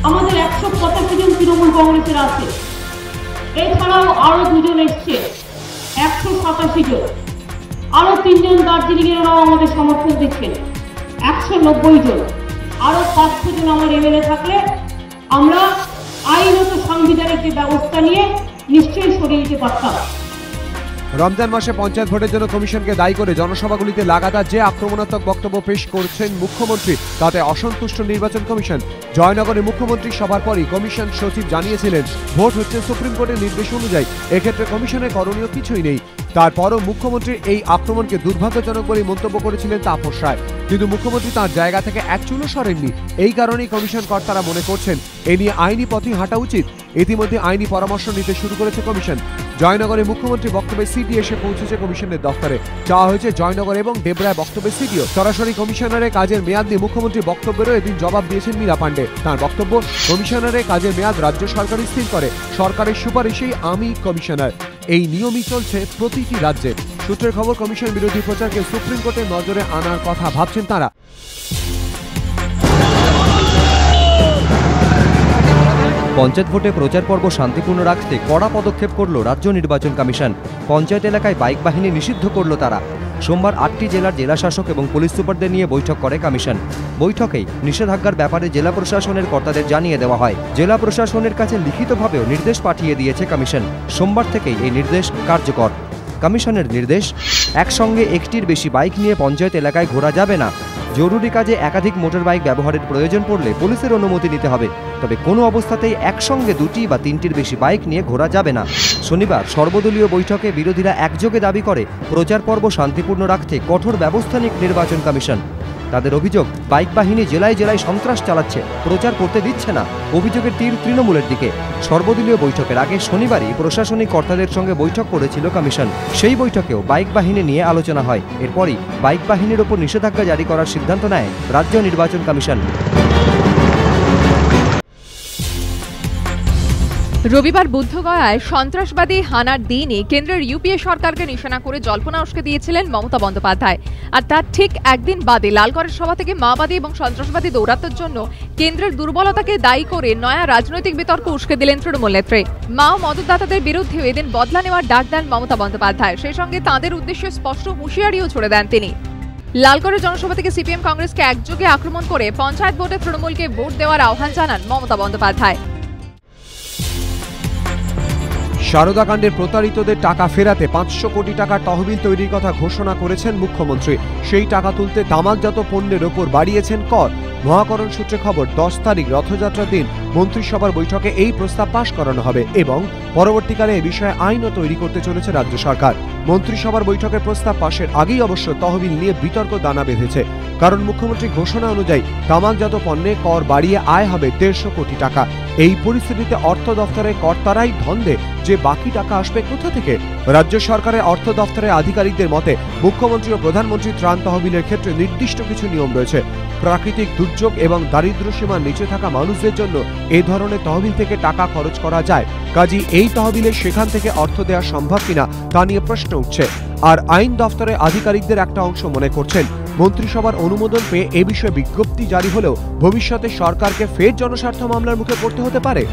আমাদের 185 জন তৃণমূল কংগ্রেসের আছে। এছাড়াও আরো 2 জন এসছে, 187 জন। আরো 3 জন দার্জিলিংয়েরও আমাদের সমর্থন দিচ্ছেন, 190 জন। আরো 500 জন আমার এমএলএ থাকলে আমরা আইনত সাংবিধানিক যে ব্যবস্থা নিয়ে নিশ্চয়ই সরিয়ে দিতে পারতাম। রমজান মাসে পঞ্চায়েত ভোটের জন্য কমিশনকে দায়ী করে জনসভাগুলিতে লাগাতার যে আক্রমণাত্মক বক্তব্য পেশ করছেন মুখ্যমন্ত্রী, তাতে অসন্তুষ্ট নির্বাচন কমিশন। জয়নগরে মুখ্যমন্ত্রী সভার পরই কমিশন সচিব জানিয়েছিলেন, ভোট হচ্ছে সুপ্রিম কোর্টের নির্দেশ অনুযায়ী, এক্ষেত্রে কমিশনের করণীয় কিছুই নেই। তারপরও মুখ্যমন্ত্রীর এই আক্রমণকে দুর্ভাগ্যজনক বলে মন্তব্য করেছিলেন তাপস রায়। কিন্তু মুখ্যমন্ত্রী তাঁর জায়গা থেকে এক চুলও সরেননি। এই কারণেই কমিশন কর্তারা মনে করছেন এ নিয়ে আইনি পথেই হাঁটা উচিত। ইতিমধ্যে আইনি পরামর্শ নিতে শুরু করেছে কমিশন। জয়নগরে মুখ্যমন্ত্রী বক্তব্যে সিডি এসে পৌঁছেছে কমিশনের দফতরে। চাওয়া হয়েছে জয়নগর এবং ডেবরায় বক্তব্যে সিডিও। সরাসরি কমিশনারের কাজের মেয়াদ নিয়ে মুখ্যমন্ত্রীর বক্তব্যেরও এদিন জবাব দিয়েছেন মীরা পাণ্ডে। তাঁর বক্তব্য, কমিশনারের কাজের মেয়াদ রাজ্য সরকারই স্থির করে, সরকারের সুপারিশেই আমি কমিশনার। এই নিয়মই চলছে প্রতিটি রাজ্যে। সূত্রের খবর, কমিশন বিরোধী প্রচারকে সুপ্রিম কোর্টের নজরে আনার কথা ভাবছেন তারা। পঞ্চায়েত ভোটে প্রচার পর্ব শান্তিপূর্ণ রাখতে কড়া পদক্ষেপ করল রাজ্য নির্বাচন কমিশন। পঞ্চায়েত এলাকায় বাইক বাহিনী নিষিদ্ধ করল তারা। সোমবার 8টি জেলার জেলাশাসক এবং পুলিশ সুপারদের নিয়ে বৈঠক করে কমিশন। বৈঠকেই নিষেধাজ্ঞার ব্যাপারে জেলা প্রশাসনের কর্তাদের জানিয়ে দেওয়া হয়। জেলা প্রশাসনের কাছে লিখিতভাবেও নির্দেশ পাঠিয়ে দিয়েছে কমিশন। সোমবার থেকেই এই নির্দেশ কার্যকর। কমিশনের নির্দেশ, একসঙ্গে একটির বেশি বাইক নিয়ে পঞ্চায়েত এলাকায় ঘোরা যাবে না। জরুরি কাজে একাধিক মোটর বাইক ব্যবহারের প্রয়োজন পড়লে পুলিশের অনুমতি নিতে হবে, তবে কোনো অবস্থাতেই একসঙ্গে 2টি বা 3টির বেশি বাইক নিয়ে ঘোরা যাবে না। শনিবার সর্বদলীয় বৈঠকে বিরোধীরা একযোগে দাবি করে প্রচার পর্ব শান্তিপূর্ণ রাখতে কঠোর ব্যবস্থা নিক নির্বাচন কমিশন। তাদের অভিযোগ, বাইক বাহিনী জেলায় জেলায় সন্ত্রাস চালাচ্ছে, প্রচার করতে দিচ্ছে না। অভিযোগের তীর তৃণমূলের দিকে। সর্বদলীয় বৈঠকের আগে শনিবারই প্রশাসনিক কর্তাদের সঙ্গে বৈঠক করেছিল কমিশন। সেই বৈঠকেও বাইক বাহিনী নিয়ে আলোচনা হয়। এরপরই বাইক বাহিনীর ওপর নিষেধাজ্ঞা জারি করার সিদ্ধান্ত নেয় রাজ্য নির্বাচন কমিশন। রবিবার বুদ্ধগয়ায় সন্ত্রাসবাদী হানার দিনই কেন্দ্রের ইউপিএ সরকারকে নিশানা করে জল্পনা উস্কে দিয়েছিলেন মমতা বন্দ্যোপাধ্যায়। আর তার ঠিক একদিন বাদে লালগড়ের সভা থেকে মাওবাদী এবং সন্ত্রাসবাদী দৌরাত্ম্যের জন্য কেন্দ্রের দুর্বলতাকে দায়ী করে নয়া রাজনৈতিক বিতর্ক উস্কে দিলেন তৃণমূল নেত্রী। মাও মদতদাতাদের বিরুদ্ধেও এদিন বদলা নেওয়ার ডাক দেন মমতা বন্দ্যোপাধ্যায়। সেই সঙ্গে তাঁদের উদ্দেশ্যে স্পষ্ট হুঁশিয়ারিও ছুড়ে দেন তিনি। লালগড়ের জনসভা থেকে সিপিএম কংগ্রেসকে একযোগে আক্রমণ করে পঞ্চায়েত ভোটে তৃণমূলকে ভোট দেওয়ার আহ্বান জানান মমতা বন্দ্যোপাধ্যায়। সারদা কাণ্ডের প্রতারিতদের টাকা ফেরাতে 500 কোটি টাকার তহবিল তৈরির কথা ঘোষণা করেছেন মুখ্যমন্ত্রী। সেই টাকা তুলতে তামাকজাত পণ্যের ওপর বাড়িয়েছেন কর। মহাকরণ সূত্রে খবর, 10 তারিখ রথযাত্রার দিন মন্ত্রিসভার বৈঠকে এই প্রস্তাব পাশ করানো হবে এবং পরবর্তীকালে এ বিষয়ে আইনও তৈরি করতে চলেছে রাজ্য সরকার। মন্ত্রিসভার বৈঠকের প্রস্তাব পাশের আগেই অবশ্য তহবিল নিয়ে বিতর্ক দানা বেঁধেছে। কারণ মুখ্যমন্ত্রী ঘোষণা অনুযায়ী তামাকজাত পণ্যে কর বাড়িয়ে আয় হবে 150 কোটি টাকা। এই পরিস্থিতিতে অর্থ দফতরের কর্তারাই ধন্দে যে বাকি টাকা আসবে কোথা থেকে। রাজ্য সরকারের অর্থ দফতরের আধিকারিকদের মতে, মুখ্যমন্ত্রী ও প্রধানমন্ত্রী ত্রাণ তহবিলের ক্ষেত্রে নির্দিষ্ট কিছু নিয়ম রয়েছে। প্রাকৃতিক দুর্যোগ এবং দারিদ্র্য সীমার নিচে থাকা মানুষদের জন্য এই ধরনের তহবিল থেকে টাকা খরচ করা যায়। কাজেই এই তহবিলে সেখান থেকে অর্থ দেওয়া সম্ভব কিনা তা নিয়ে প্রশ্ন উঠছে। আর আইন দফতরের আধিকারিকদের একটা অংশ মনে করছেন, মন্ত্রিসভার অনুমোদন পেয়ে এ বিষয়ে বিজ্ঞপ্তি জারি হলেও ভবিষ্যতে সরকারকে ফের জনস্বার্থ মামলার মুখে পড়তে হতে পারে।